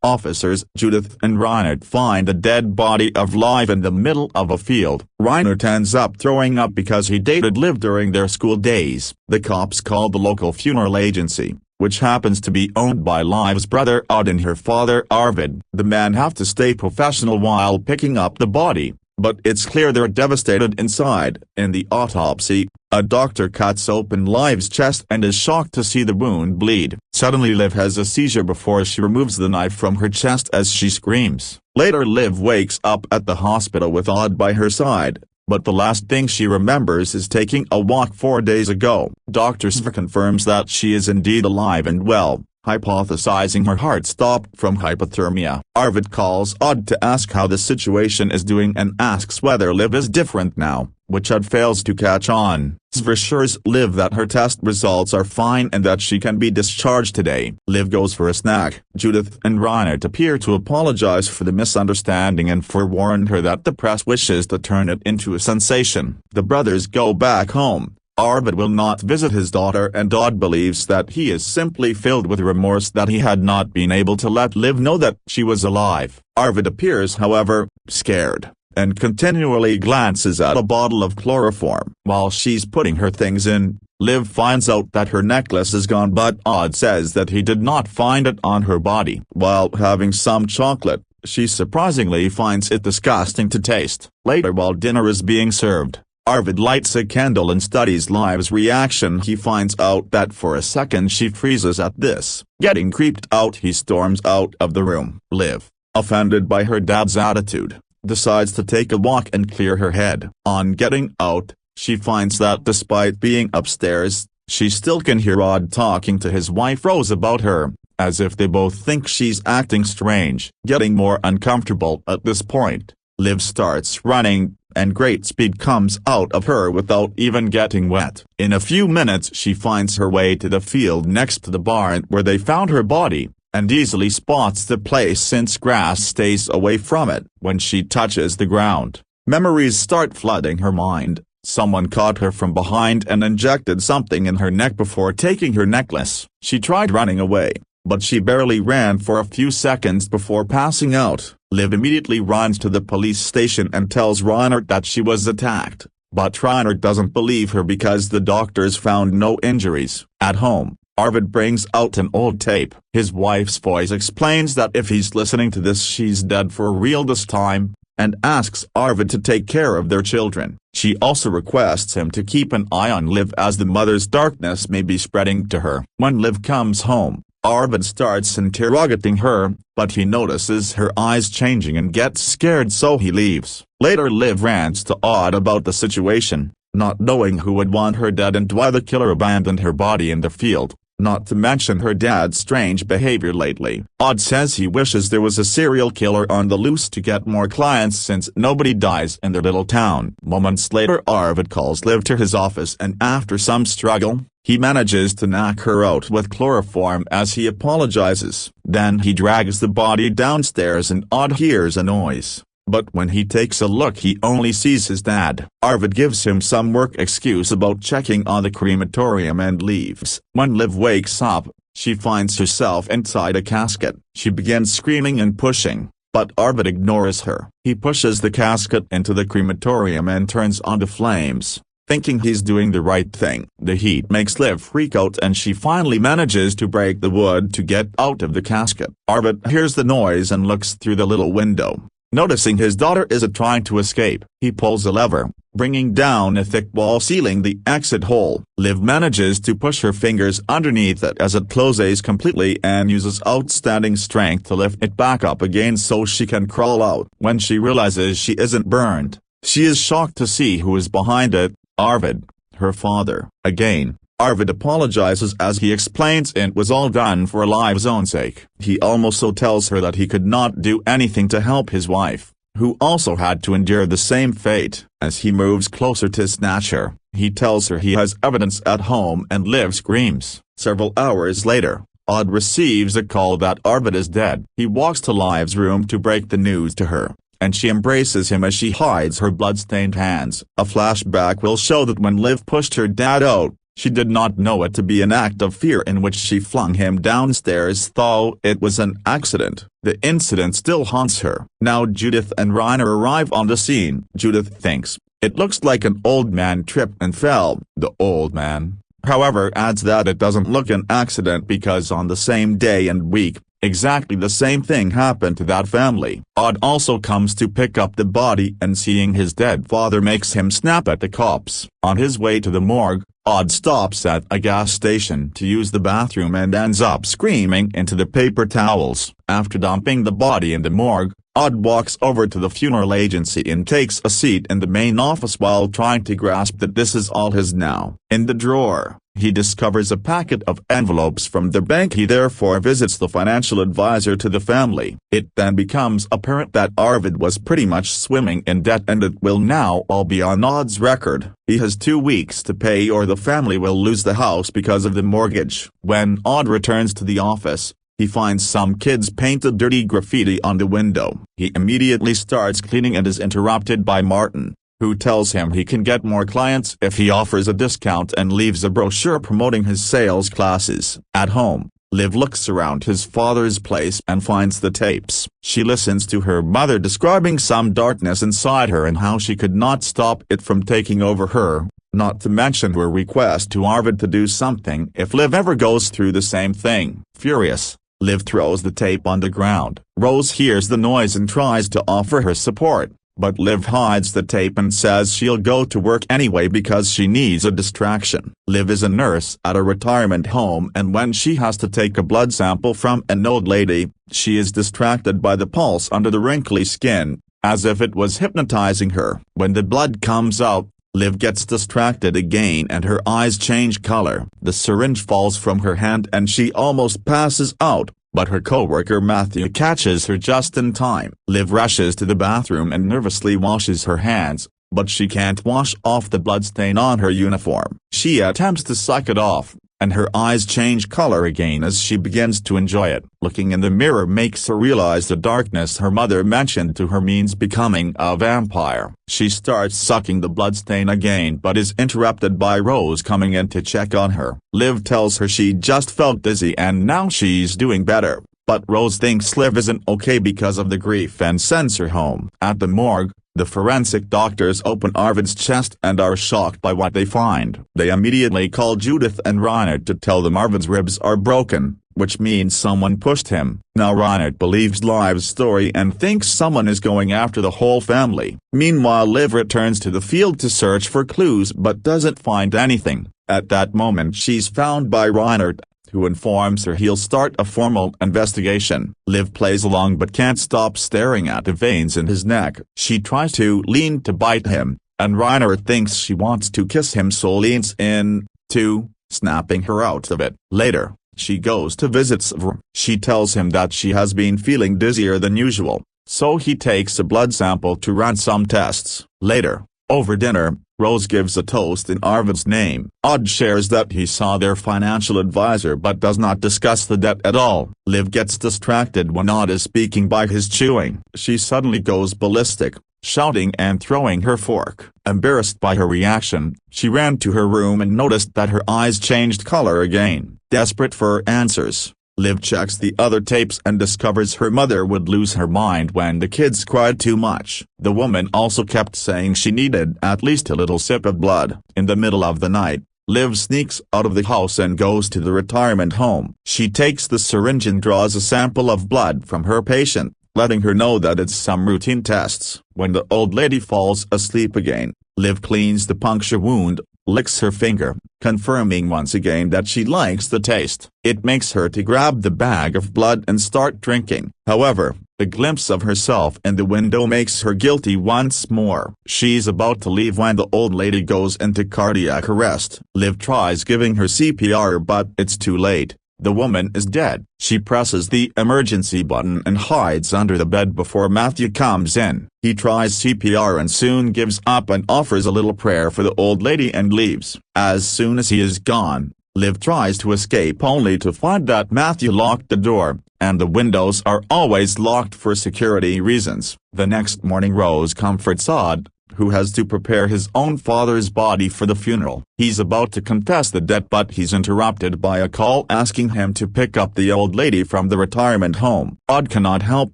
Officers Judith and Reinhardt find a dead body of Liv in the middle of a field. Reinhardt ends up throwing up because he dated Liv during their school days. The cops call the local funeral agency, which happens to be owned by Liv's brother Odd and her father Arvid. The men have to stay professional while picking up the body, but it's clear they're devastated inside. In the autopsy, a doctor cuts open Liv's chest and is shocked to see the wound bleed. Suddenly Liv has a seizure before she removes the knife from her chest as she screams. Later Liv wakes up at the hospital with Odd by her side, but the last thing she remembers is taking a walk 4 days ago. Dr. Sver confirms that she is indeed alive and well, hypothesizing her heart stopped from hypothermia. Arvid calls Odd to ask how the situation is doing and asks whether Liv is different now, which Odd fails to catch on. Sver assures Liv that her test results are fine and that she can be discharged today. Liv goes for a snack. Judith and Reinhardt appear to apologize for the misunderstanding and forewarn her that the press wishes to turn it into a sensation. The brothers go back home. Arvid will not visit his daughter and Odd believes that he is simply filled with remorse that he had not been able to let Liv know that she was alive. Arvid appears however, scared, and continually glances at a bottle of chloroform. While she's putting her things in, Liv finds out that her necklace is gone but Odd says that he did not find it on her body. While having some chocolate, she surprisingly finds it disgusting to taste. Later while dinner is being served, Arvid lights a candle and studies Liv's reaction. He finds out that for a second she freezes at this. Getting creeped out he storms out of the room. Liv, offended by her dad's attitude, decides to take a walk and clear her head. On getting out, she finds that despite being upstairs, she still can hear Odd talking to his wife Rose about her, as if they both think she's acting strange. Getting more uncomfortable at this point, Liv starts running, and great speed comes out of her without even getting wet. In a few minutes she finds her way to the field next to the barn where they found her body, and easily spots the place since grass stays away from it. When she touches the ground, memories start flooding her mind. Someone caught her from behind and injected something in her neck before taking her necklace. She tried running away, but she barely ran for a few seconds before passing out. Liv immediately runs to the police station and tells Reinhardt that she was attacked, but Reinhardt doesn't believe her because the doctors found no injuries. At home, Arvid brings out an old tape. His wife's voice explains that if he's listening to this she's dead for real this time, and asks Arvid to take care of their children. She also requests him to keep an eye on Liv as the mother's darkness may be spreading to her. When Liv comes home, Arvid starts interrogating her, but he notices her eyes changing and gets scared so he leaves. Later Liv rants to Odd about the situation, not knowing who would want her dead and why the killer abandoned her body in the field, not to mention her dad's strange behavior lately. Odd says he wishes there was a serial killer on the loose to get more clients since nobody dies in their little town. Moments later Arvid calls Liv to his office and after some struggle, he manages to knock her out with chloroform as he apologizes. Then he drags the body downstairs and Odd hears a noise, but when he takes a look he only sees his dad. Arvid gives him some work excuse about checking on the crematorium and leaves. When Liv wakes up, she finds herself inside a casket. She begins screaming and pushing, but Arvid ignores her. He pushes the casket into the crematorium and turns on the flames, thinking he's doing the right thing. The heat makes Liv freak out and she finally manages to break the wood to get out of the casket. Arvid hears the noise and looks through the little window. Noticing his daughter is trying to escape, he pulls a lever, bringing down a thick wall sealing the exit hole. Liv manages to push her fingers underneath it as it closes completely and uses outstanding strength to lift it back up again so she can crawl out. When she realizes she isn't burned, she is shocked to see who is behind it. Arvid, her father. Again, Arvid apologizes as he explains it was all done for Liv's own sake. He also tells her that he could not do anything to help his wife, who also had to endure the same fate. As he moves closer to snatch her, he tells her he has evidence at home and Liv screams. Several hours later, Odd receives a call that Arvid is dead. He walks to Liv's room to break the news to her, and she embraces him as she hides her blood-stained hands. A flashback will show that when Liv pushed her dad out, She did not know it to be an act of fear in which she flung him downstairs, though it was an accident. The incident still haunts her. Now Judith and Reiner arrive on the scene. Judith thinks, "It looks like an old man tripped and fell." The old man, however, adds that it doesn't look an accident because on the same day and week, exactly the same thing happened to that family. Odd also comes to pick up the body, and seeing his dead father makes him snap at the cops. On his way to the morgue, Odd stops at a gas station to use the bathroom and ends up screaming into the paper towels. After dumping the body in the morgue, Odd walks over to the funeral agency and takes a seat in the main office while trying to grasp that this is all his now. In the drawer, he discovers a packet of envelopes from the bank. He therefore visits the financial advisor to the family. It then becomes apparent that Arvid was pretty much swimming in debt, and it will now all be on Odd's record. He has 2 weeks to pay or the family will lose the house because of the mortgage. When Odd returns to the office, he finds some kids painted dirty graffiti on the window. He immediately starts cleaning and is interrupted by Martin, who tells him he can get more clients if he offers a discount and leaves a brochure promoting his sales classes. At home, Liv looks around his father's place and finds the tapes. She listens to her mother describing some darkness inside her and how she could not stop it from taking over her, not to mention her request to Arvid to do something if Liv ever goes through the same thing. Furious, Liv throws the tape on the ground. Rose hears the noise and tries to offer her support, but Liv hides the tape and says she'll go to work anyway because she needs a distraction. Liv is a nurse at a retirement home, and when she has to take a blood sample from an old lady, she is distracted by the pulse under the wrinkly skin, as if it was hypnotizing her. When the blood comes out, Liv gets distracted again and her eyes change color. The syringe falls from her hand and she almost passes out, but her co-worker Matthew catches her just in time. Liv rushes to the bathroom and nervously washes her hands, but she can't wash off the bloodstain on her uniform. She attempts to suck it off, and her eyes change color again as she begins to enjoy it. Looking in the mirror makes her realize the darkness her mother mentioned to her means becoming a vampire. She starts sucking the bloodstain again but is interrupted by Rose coming in to check on her. Liv tells her she just felt dizzy and now she's doing better, but Rose thinks Liv isn't okay because of the grief and sends her home. At the morgue, the forensic doctors open Arvid's chest and are shocked by what they find. They immediately call Judith and Reinhard to tell them Arvid's ribs are broken, which means someone pushed him. Now Reinhard believes Liv's story and thinks someone is going after the whole family. Meanwhile, Liv returns to the field to search for clues but doesn't find anything. At that moment she's found by Reinhard, who informs her he'll start a formal investigation. Liv plays along but can't stop staring at the veins in his neck. She tries to lean to bite him, and Reinhard thinks she wants to kiss him, so leans in, too, snapping her out of it. Later, she goes to visit Svr. She tells him that she has been feeling dizzier than usual, so he takes a blood sample to run some tests. Later, over dinner, Rose gives a toast in Arvid's name. Odd shares that he saw their financial advisor but does not discuss the debt at all. Liv gets distracted when Odd is speaking by his chewing. She suddenly goes ballistic, shouting and throwing her fork. Embarrassed by her reaction, she ran to her room and noticed that her eyes changed color again. Desperate for answers, Liv checks the other tapes and discovers her mother would lose her mind when the kids cried too much. The woman also kept saying she needed at least a little sip of blood. In the middle of the night, Liv sneaks out of the house and goes to the retirement home. She takes the syringe and draws a sample of blood from her patient, letting her know that it's some routine tests. When the old lady falls asleep again, Liv cleans the puncture wound, licks her finger, confirming once again that she likes the taste. It makes her to grab the bag of blood and start drinking. However, the glimpse of herself in the window makes her guilty once more. She's about to leave when the old lady goes into cardiac arrest. Liv tries giving her CPR but it's too late. The woman is dead. She presses the emergency button and hides under the bed before Matthew comes in. He tries CPR and soon gives up and offers a little prayer for the old lady and leaves. As soon as he is gone, Liv tries to escape only to find that Matthew locked the door, and the windows are always locked for security reasons. The next morning Rose comforts Odd, who has to prepare his own father's body for the funeral. He's about to confess the debt, but he's interrupted by a call asking him to pick up the old lady from the retirement home. Odd cannot help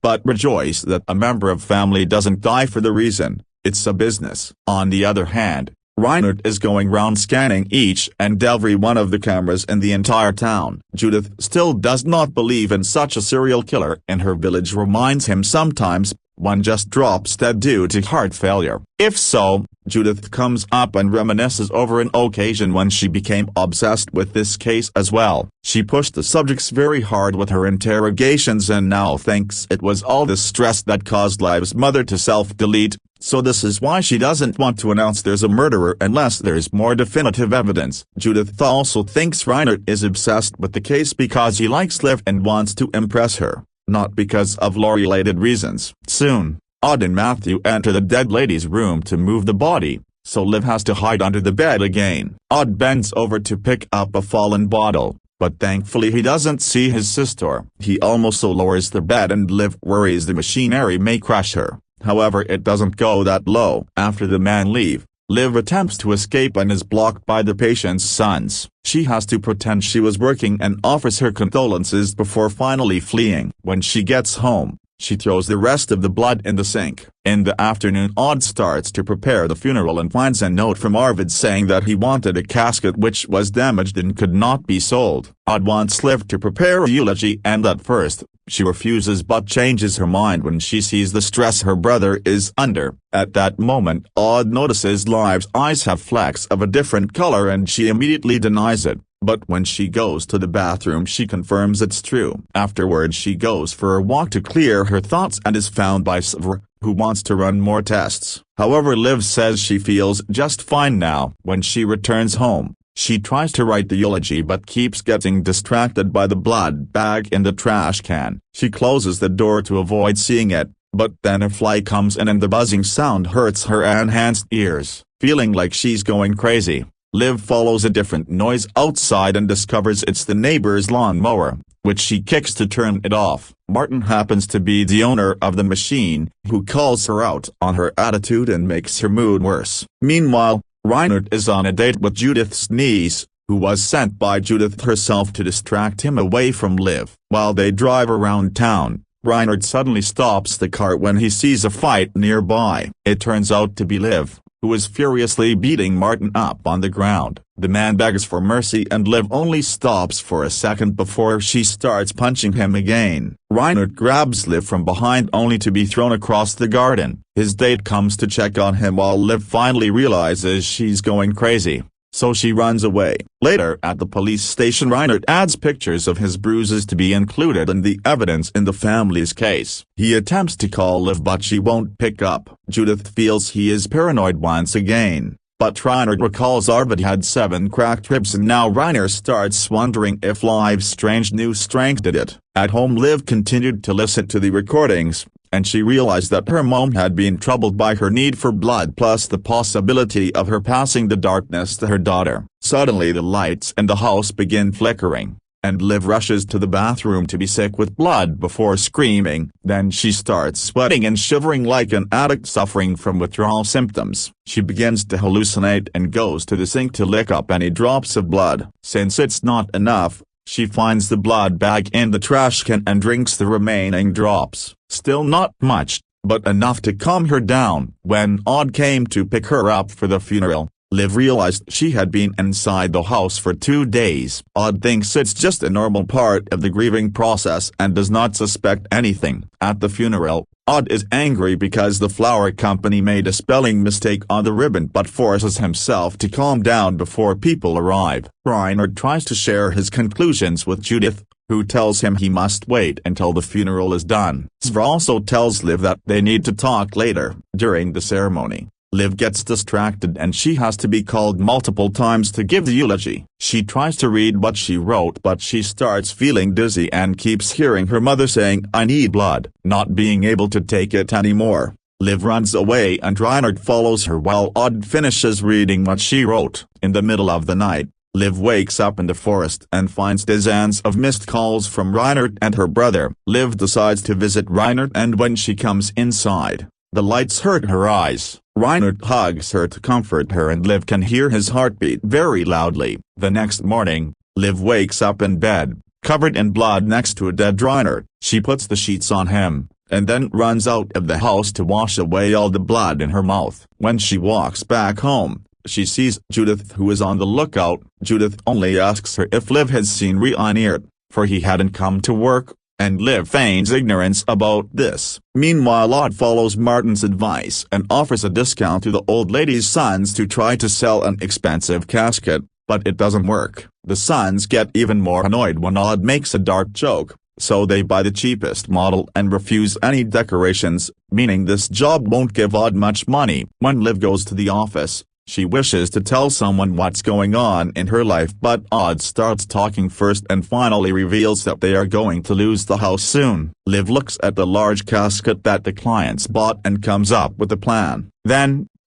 but rejoice that a member of family doesn't die for the reason. It's a business. On the other hand, Reinhardt is going round scanning each and every one of the cameras in the entire town. Judith still does not believe in such a serial killer, and her village reminds him sometimes one just drops dead due to heart failure. If so, Judith comes up and reminisces over an occasion when she became obsessed with this case as well. She pushed the subjects very hard with her interrogations and now thinks it was all the stress that caused Liv's mother to self-delete, so this is why she doesn't want to announce there's a murderer unless there's more definitive evidence. Judith also thinks Reinhardt is obsessed with the case because he likes Liv and wants to impress her, not because of law-related reasons. Soon, Odd and Matthew enter the dead lady's room to move the body, so Liv has to hide under the bed again. Odd bends over to pick up a fallen bottle, but thankfully he doesn't see his sister. He almost lowers the bed and Liv worries the machinery may crush her. However, it doesn't go that low. After the man leave, Liv attempts to escape and is blocked by the patient's sons. She has to pretend she was working and offers her condolences before finally fleeing. When she gets home, she throws the rest of the blood in the sink. In the afternoon, Odd starts to prepare the funeral and finds a note from Arvid saying that he wanted a casket which was damaged and could not be sold. Odd wants Liv to prepare a eulogy, and at first, she refuses but changes her mind when she sees the stress her brother is under. At that moment, Odd notices Liv's eyes have flecks of a different color and she immediately denies it. But when she goes to the bathroom she confirms it's true. Afterwards she goes for a walk to clear her thoughts and is found by Svr, who wants to run more tests. However, Liv says she feels just fine now. When she returns home, she tries to write the eulogy but keeps getting distracted by the blood bag in the trash can. She closes the door to avoid seeing it, but then a fly comes in and the buzzing sound hurts her enhanced ears. Feeling like she's going crazy, Liv follows a different noise outside and discovers it's the neighbor's lawnmower, which she kicks to turn it off. Martin happens to be the owner of the machine, who calls her out on her attitude and makes her mood worse. Meanwhile, Reinhardt is on a date with Judith's niece, who was sent by Judith herself to distract him away from Liv. While they drive around town, Reinhardt suddenly stops the car when he sees a fight nearby. It turns out to be Liv, who is furiously beating Martin up on the ground. The man begs for mercy and Liv only stops for a second before she starts punching him again. Reinhardt grabs Liv from behind only to be thrown across the garden. His date comes to check on him while Liv finally realizes she's going crazy, so she runs away. Later at the police station, Reinhardt adds pictures of his bruises to be included in the evidence in the family's case. He attempts to call Liv but she won't pick up. Judith feels he is paranoid once again, but Reinhardt recalls Arvid had 7 cracked ribs and now Reinhardt starts wondering if Liv's strange new strength did it. At home, Liv continued to listen to the recordings, and she realized that her mom had been troubled by her need for blood plus the possibility of her passing the darkness to her daughter. Suddenly the lights in the house begin flickering, and Liv rushes to the bathroom to be sick with blood before screaming. Then she starts sweating and shivering like an addict suffering from withdrawal symptoms. She begins to hallucinate and goes to the sink to lick up any drops of blood. Since it's not enough, she finds the blood bag in the trash can and drinks the remaining drops. Still not much, but enough to calm her down. When Odd came to pick her up for the funeral, Liv realized she had been inside the house for 2 days. Odd thinks it's just a normal part of the grieving process and does not suspect anything. At the funeral, Odd is angry because the flower company made a spelling mistake on the ribbon but forces himself to calm down before people arrive. Reinhardt tries to share his conclusions with Judith, who tells him he must wait until the funeral is done. Svr also tells Liv that they need to talk later. During the ceremony, Liv gets distracted and she has to be called multiple times to give the eulogy. She tries to read what she wrote but she starts feeling dizzy and keeps hearing her mother saying, "I need blood." Not being able to take it anymore, Liv runs away and Reinhardt follows her while Odd finishes reading what she wrote. In the middle of the night, Liv wakes up in the forest and finds dozens of missed calls from Reinhardt and her brother. Liv decides to visit Reinhardt and when she comes inside, the lights hurt her eyes. Reinhardt hugs her to comfort her and Liv can hear his heartbeat very loudly. The next morning, Liv wakes up in bed, covered in blood next to a dead Reinhardt. She puts the sheets on him, and then runs out of the house to wash away all the blood in her mouth. When she walks back home, she sees Judith, who is on the lookout. Judith only asks her if Liv has seen Reinhardt, for he hadn't come to work, and Liv feigns ignorance about this. Meanwhile, Odd follows Martin's advice and offers a discount to the old lady's sons to try to sell an expensive casket, but it doesn't work. The sons get even more annoyed when Odd makes a dark joke, so they buy the cheapest model and refuse any decorations, meaning this job won't give Odd much money. When Liv goes to the office, she wishes to tell someone what's going on in her life, but Odd starts talking first and finally reveals that they are going to lose the house soon. Liv looks at the large casket that the clients bought and comes up with a plan.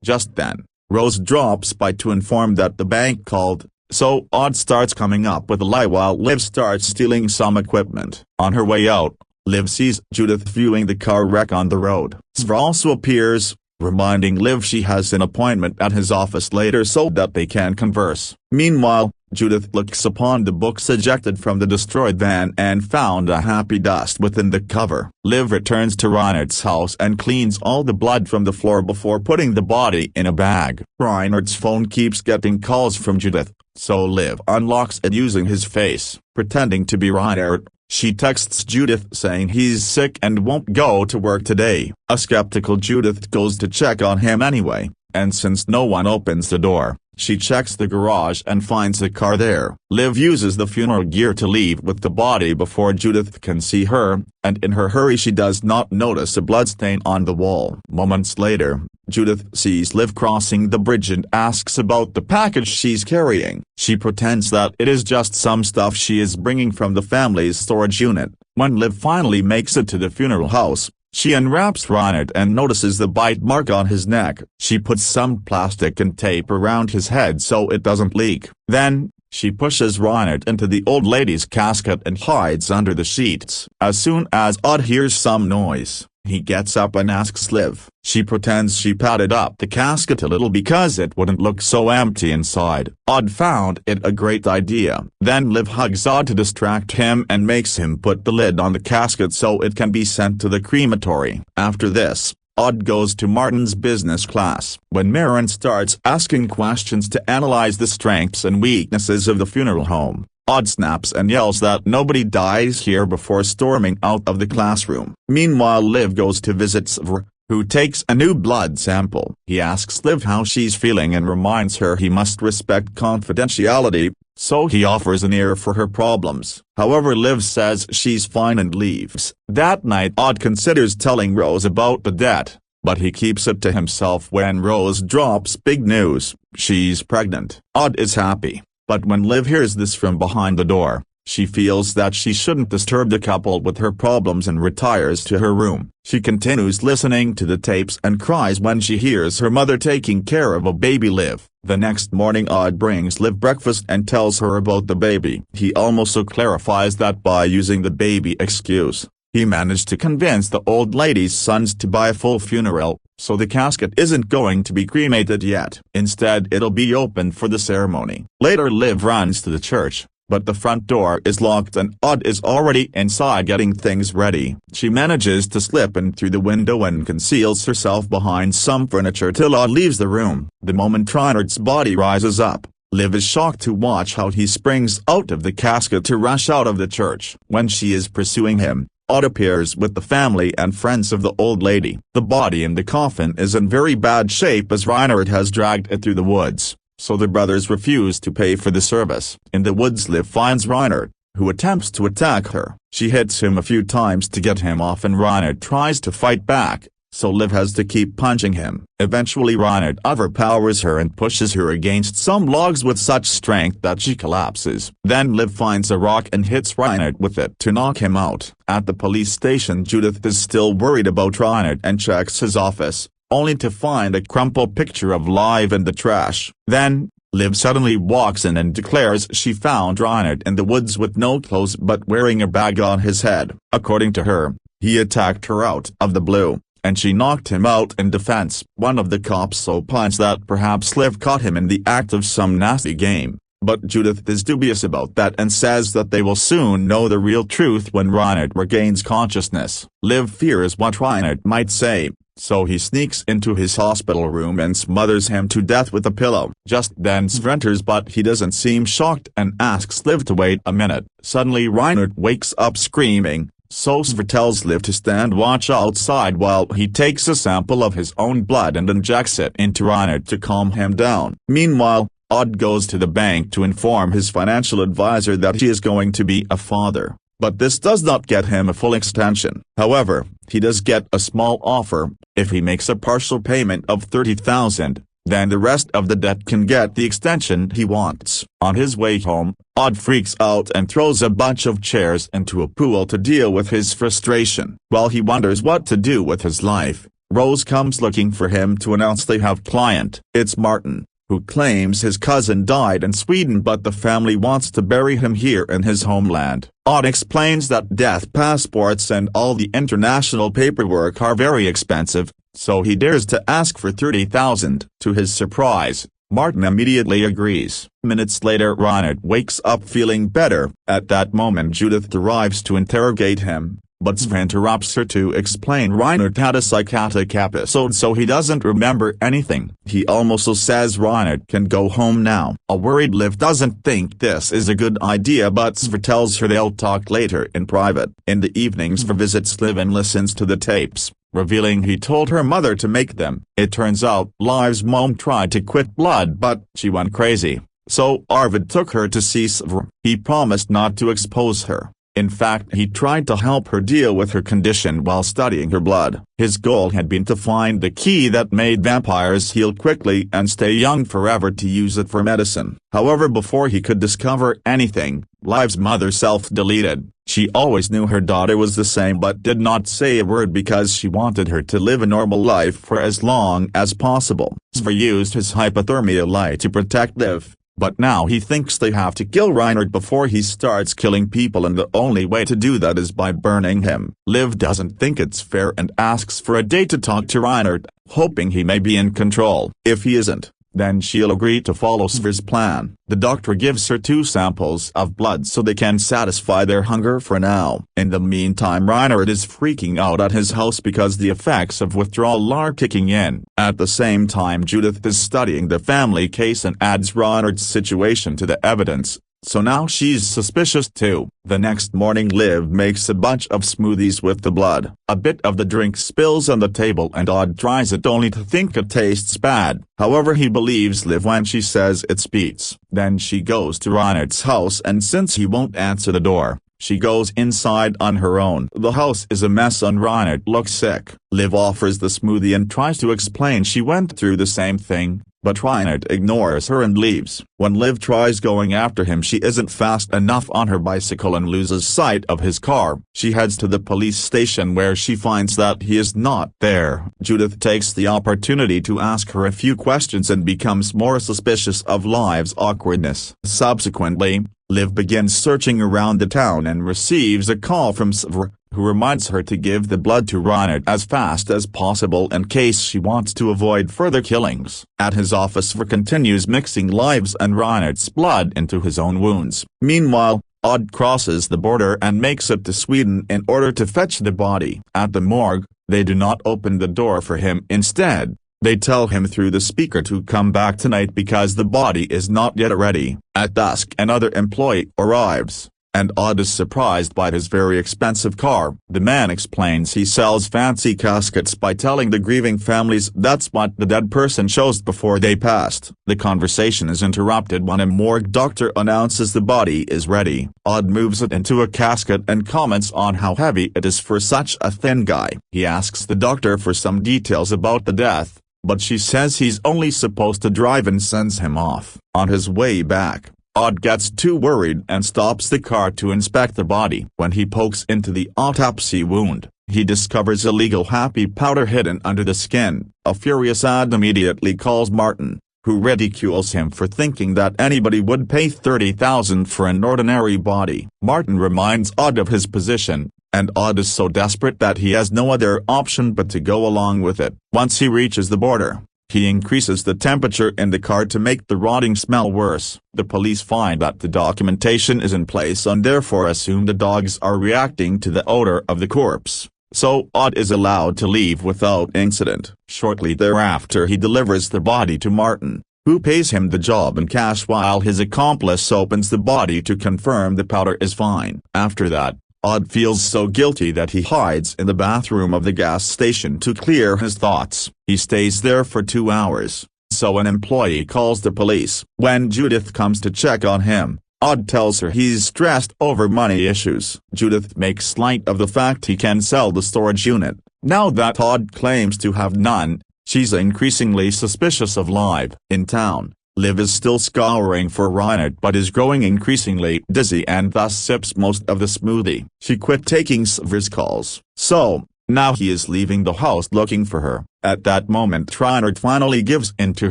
Just then, Rose drops by to inform that the bank called, so Odd starts coming up with a lie while Liv starts stealing some equipment. On her way out, Liv sees Judith viewing the car wreck on the road. Svr also appears, reminding Liv she has an appointment at his office later so that they can converse. Meanwhile, Judith looks upon the books ejected from the destroyed van and found a happy dust within the cover. Liv returns to Reinhardt's house and cleans all the blood from the floor before putting the body in a bag. Reinhardt's phone keeps getting calls from Judith, so Liv unlocks it using his face. Pretending to be Reinhardt, she texts Judith saying he's sick and won't go to work today. A skeptical Judith goes to check on him anyway, and since no one opens the door, she checks the garage and finds the car there. Liv uses the funeral gear to leave with the body before Judith can see her, and in her hurry she does not notice a bloodstain on the wall. Moments later, Judith sees Liv crossing the bridge and asks about the package she's carrying. She pretends that it is just some stuff she is bringing from the family's storage unit. When Liv finally makes it to the funeral house, she unwraps Reinhardt and notices the bite mark on his neck. She puts some plastic and tape around his head so it doesn't leak. Then, she pushes Reinhardt into the old lady's casket and hides under the sheets. As soon as Odd hears some noise, he gets up and asks Liv. She pretends she padded up the casket a little because it wouldn't look so empty inside. Odd found it a great idea. Then Liv hugs Odd to distract him and makes him put the lid on the casket so it can be sent to the crematory. After this, Odd goes to Martin's business class. When Marin starts asking questions to analyze the strengths and weaknesses of the funeral home, Odd snaps and yells that nobody dies here before storming out of the classroom. Meanwhile, Liv goes to visit Svr, who takes a new blood sample. He asks Liv how she's feeling and reminds her he must respect confidentiality, so he offers an ear for her problems. However, Liv says she's fine and leaves. That night, Odd considers telling Rose about the debt, but he keeps it to himself when Rose drops big news: she's pregnant. Odd is happy, but when Liv hears this from behind the door, she feels that she shouldn't disturb the couple with her problems and retires to her room. She continues listening to the tapes and cries when she hears her mother taking care of a baby Liv. The next morning, Odd brings Liv breakfast and tells her about the baby. He also clarifies that by using the baby excuse, he managed to convince the old lady's sons to buy a full funeral, so the casket isn't going to be cremated yet. Instead, it'll be opened for the ceremony. Later, Liv runs to the church, but the front door is locked and Odd is already inside getting things ready. She manages to slip in through the window and conceals herself behind some furniture till Odd leaves the room. The moment Reinhardt's body rises up, Liv is shocked to watch how he springs out of the casket to rush out of the church. When she is pursuing him, Odd appears with the family and friends of the old lady. The body in the coffin is in very bad shape as Reinhardt has dragged it through the woods, so the brothers refuse to pay for the service. In the woods, Liv finds Reinhardt, who attempts to attack her. She hits him a few times to get him off and Reinhardt tries to fight back, so Liv has to keep punching him. Eventually, Reinhardt overpowers her and pushes her against some logs with such strength that she collapses. Then Liv finds a rock and hits Reinhardt with it to knock him out. At the police station, Judith is still worried about Reinhardt and checks his office, only to find a crumpled picture of Liv in the trash. Then, Liv suddenly walks in and declares she found Reinhardt in the woods with no clothes but wearing a bag on his head. According to her, he attacked her out of the blue, and she knocked him out in defense. One of the cops opines that perhaps Liv caught him in the act of some nasty game, but Judith is dubious about that and says that they will soon know the real truth when Reinhard regains consciousness. Liv fears what Reinhard might say, so he sneaks into his hospital room and smothers him to death with a pillow. Just then Sv enters, but he doesn't seem shocked and asks Liv to wait a minute. Suddenly Reinhard wakes up screaming, so Sv tells Liv to stand watch outside while he takes a sample of his own blood and injects it into Reinhard to calm him down. Meanwhile, Odd goes to the bank to inform his financial advisor that he is going to be a father, but this does not get him a full extension. However, he does get a small offer. If he makes a partial payment of $30,000, then the rest of the debt can get the extension he wants. On his way home, Odd freaks out and throws a bunch of chairs into a pool to deal with his frustration. While he wonders what to do with his life, Rose comes looking for him to announce they have a client. It's Martin, who claims his cousin died in Sweden but the family wants to bury him here in his homeland. Odd explains that death passports and all the international paperwork are very expensive, so he dares to ask for $30,000. To his surprise, Martin immediately agrees. Minutes later Reinhard wakes up feeling better. At that moment Judith arrives to interrogate him, but Sv interrupts her to explain Reinhard had a psychotic episode so he doesn't remember anything. He also says Reinhard can go home now. A worried Liv doesn't think this is a good idea but Sv tells her they'll talk later in private. In the evening Sv visits Liv and listens to the tapes, revealing he told her mother to make them. It turns out Liv's mom tried to quit blood but she went crazy, so Arvid took her to see Sv. He promised not to expose her. In fact, he tried to help her deal with her condition while studying her blood. His goal had been to find the key that made vampires heal quickly and stay young forever to use it for medicine. However, before he could discover anything, Liv's mother self-deleted. She always knew her daughter was the same but did not say a word because she wanted her to live a normal life for as long as possible. Sv used his hypothermia light to protect Liv, but now he thinks they have to kill Reinhard before he starts killing people and the only way to do that is by burning him. Liv doesn't think it's fair and asks for a date to talk to Reinhard, hoping he may be in control. If he isn't, then she'll agree to follow Sv's plan. The doctor gives her 2 samples of blood so they can satisfy their hunger for now. In the meantime Reinhard is freaking out at his house because the effects of withdrawal are kicking in. At the same time Judith is studying the family case and adds Reinhard's situation to the evidence, so now she's suspicious too. The next morning Liv makes a bunch of smoothies with the blood. A bit of the drink spills on the table and Odd tries it only to think it tastes bad. However, he believes Liv when she says it's beets. Then she goes to Reinhard's house and since he won't answer the door, she goes inside on her own. The house is a mess and Reinhard looks sick. Liv offers the smoothie and tries to explain she went through the same thing, but Reinhard ignores her and leaves. When Liv tries going after him she isn't fast enough on her bicycle and loses sight of his car. She heads to the police station where she finds that he is not there. Judith takes the opportunity to ask her a few questions and becomes more suspicious of Liv's awkwardness. Subsequently, Liv begins searching around the town and receives a call from Sv, who reminds her to give the blood to Reinhard as fast as possible in case she wants to avoid further killings. At his office Sv continues mixing Liv's and Reinhard's blood into his own wounds. Meanwhile, Odd crosses the border and makes it to Sweden in order to fetch the body. At the morgue, they do not open the door for him. Instead, they tell him through the speaker to come back tonight because the body is not yet ready. At dusk another employee arrives, and Odd is surprised by his very expensive car. The man explains he sells fancy caskets by telling the grieving families that's what the dead person chose before they passed. The conversation is interrupted when a morgue doctor announces the body is ready. Odd moves it into a casket and comments on how heavy it is for such a thin guy. He asks the doctor for some details about the death, but she says he's only supposed to drive and sends him off. On his way back, Odd gets too worried and stops the car to inspect the body. When he pokes into the autopsy wound, he discovers illegal happy powder hidden under the skin. A furious Odd immediately calls Martin, who ridicules him for thinking that anybody would pay $30,000 for an ordinary body. Martin reminds Odd of his position, and Odd is so desperate that he has no other option but to go along with it. Once he reaches the border, he increases the temperature in the car to make the rotting smell worse. The police find that the documentation is in place and therefore assume the dogs are reacting to the odor of the corpse. So Odd is allowed to leave without incident. Shortly thereafter he delivers the body to Martin, who pays him the job in cash while his accomplice opens the body to confirm the powder is fine. After that, Odd feels so guilty that he hides in the bathroom of the gas station to clear his thoughts. He stays there for 2 hours, so an employee calls the police. When Judith comes to check on him, Odd tells her he's stressed over money issues. Judith makes light of the fact he can sell the storage unit. Now that Odd claims to have none, she's increasingly suspicious of Liv. In town, Liv is still scouring for Reinhardt but is growing increasingly dizzy and thus sips most of the smoothie. She quit taking Sver's calls, so now he is leaving the house looking for her. At that moment Reinhardt finally gives in to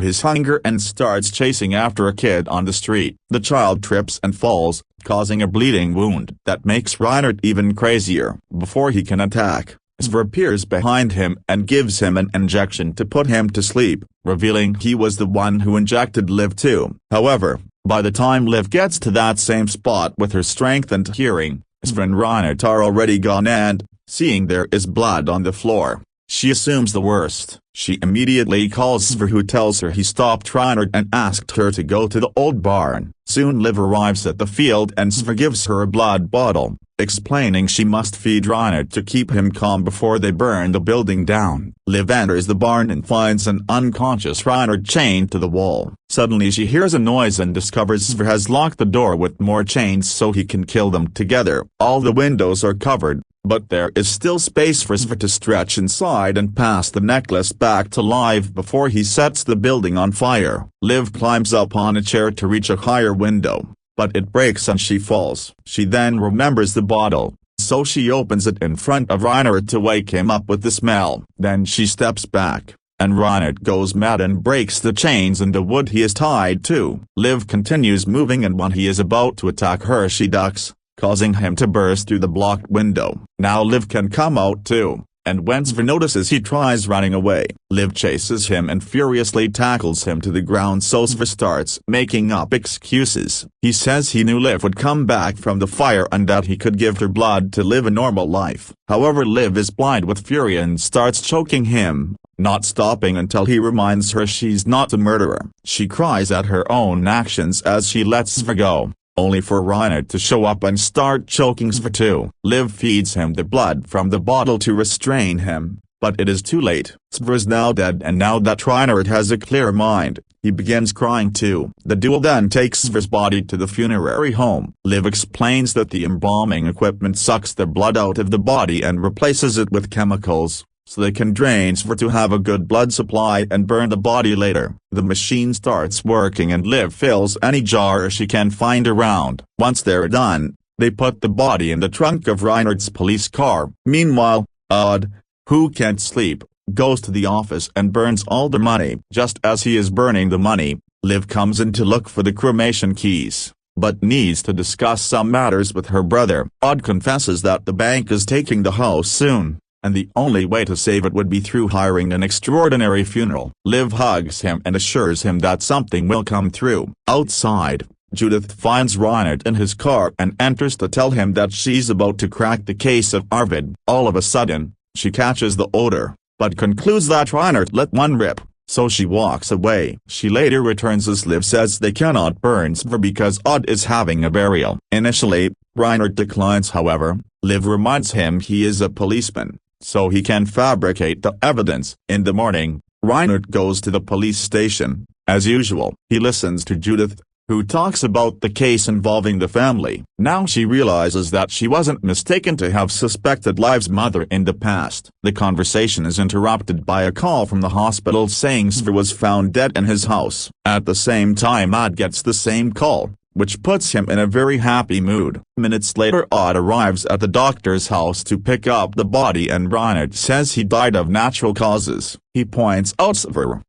his hunger and starts chasing after a kid on the street. The child trips and falls, causing a bleeding wound that makes Reinhardt even crazier. Before he can attack, Sver appears behind him and gives him an injection to put him to sleep, revealing he was the one who injected Liv too. However, by the time Liv gets to that same spot with her strength and hearing, Sver and Reinhardt are already gone and, seeing there is blood on the floor, she assumes the worst. She immediately calls Sver, who tells her he stopped Reinhardt and asked her to go to the old barn. Soon Liv arrives at the field and Sver gives her a blood bottle, explaining she must feed Reinhardt to keep him calm before they burn the building down. Liv enters the barn and finds an unconscious Reinhardt chained to the wall. Suddenly she hears a noise and discovers Sver has locked the door with more chains so he can kill them together. All the windows are covered, but there is still space for Sver to stretch inside and pass the necklace back to Liv before he sets the building on fire. Liv climbs up on a chair to reach a higher window, but it breaks and she falls. She then remembers the bottle, so she opens it in front of Reinhardt to wake him up with the smell. Then she steps back, and Reinhardt goes mad and breaks the chains and the wood he is tied to. Liv continues moving and when he is about to attack her she ducks, causing him to burst through the blocked window. Now Liv can come out too, and when Sver notices he tries running away. Liv chases him and furiously tackles him to the ground so Sver starts making up excuses. He says he knew Liv would come back from the fire and that he could give her blood to live a normal life. However, Liv is blind with fury and starts choking him, not stopping until he reminds her she's not the murderer. She cries at her own actions as she lets Sver go, only for Reinhardt to show up and start choking Sver too. Liv feeds him the blood from the bottle to restrain him, but it is too late. Sver is now dead and now that Reinhardt has a clear mind, he begins crying too. The duo then takes Sver's body to the funerary home. Liv explains that the embalming equipment sucks the blood out of the body and replaces it with chemicals, so they can drain Sver to have a good blood supply and burn the body later. The machine starts working and Liv fills any jar she can find around. Once they're done, they put the body in the trunk of Reinhardt's police car. Meanwhile, Odd, who can't sleep, goes to the office and burns all the money. Just as he is burning the money, Liv comes in to look for the cremation keys, but needs to discuss some matters with her brother. Odd confesses that the bank is taking the house soon, and the only way to save it would be through hiring an extraordinary funeral. Liv hugs him and assures him that something will come through. Outside, Judith finds Reinhardt in his car and enters to tell him that she's about to crack the case of Arvid. All of a sudden, she catches the odor, but concludes that Reinhardt let one rip, so she walks away. She later returns as Liv says they cannot burn Sver because Odd is having a burial. Initially, Reinhardt declines. However, Liv reminds him he is a policeman, so he can fabricate the evidence. In the morning, Reinhardt goes to the police station. As usual, he listens to Judith, who talks about the case involving the family. Now she realizes that she wasn't mistaken to have suspected Liv's mother in the past. The conversation is interrupted by a call from the hospital saying Sver was found dead in his house. At the same time Odd gets the same call, which puts him in a very happy mood. Minutes later Odd arrives at the doctor's house to pick up the body and Reinhardt says he died of natural causes. He points out Sver,